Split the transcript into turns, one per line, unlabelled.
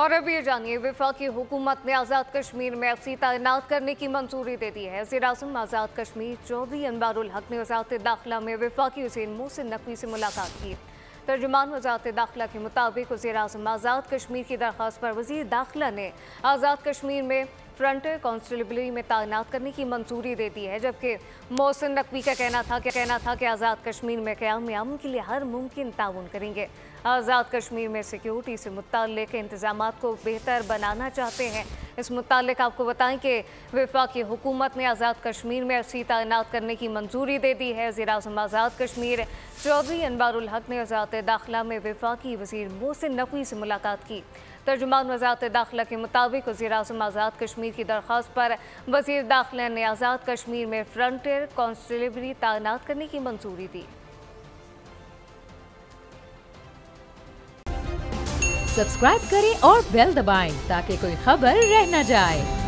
और अब ये जानिए, वफाकी हुकूमत ने आज़ाद कश्मीर में एफसी तैनात करने की मंजूरी दे दी है। वज़ीर-ए-आज़म आज़ाद कश्मीर चौधरी अनवारुल हक ने वज़ारत दाखिला में वफाकी हुसैन मोहसिन नकवी से मुलाकात की। तर्जुमान वज़ारत दाखिला के मुताबिक वज़ीर-ए-आज़म आज़ाद कश्मीर की दरख्वास्त पर वज़ीर दाखिला ने आज़ाद कश्मीर में फ्रंटियर कांस्टेबलरी में तैनात करने की मंजूरी दे दी है, जबकि मोहसिन नकवी का कहना था कि आज़ाद कश्मीर में क़याम अमन के लिए हर मुमकिन ताउन करेंगे। आज़ाद कश्मीर में सिक्योरिटी से मुत्तल्लिक़ इंतज़ामात को बेहतर बनाना चाहते हैं। इस मुतालिक आपको बताएं कि वफाकी हुकूमत ने आज़ाद कश्मीर में एफसी तैनात करने की मंजूरी दे दी है। वज़ीर-ए-आज़म आज़ाद कश्मीर चौधरी अनवारुल हक ने वज़ारत दाखिला में वफाकी वज़ीर मोहसिन नकवी से मुलाकात की। तर्जुमान वज़ारत दाखिला के मुताबिक वज़ीर-ए-आज़म आज़ाद कश्मीर की दरख्वास्त पर वज़ीर दाखिला ने आज़ाद कश्मीर में फ्रंटियर कांस्टेबलरी तैनात करने की मंजूरी दी।
सब्सक्राइब करें और बेल दबाएं ताकि कोई खबर रह न जाए।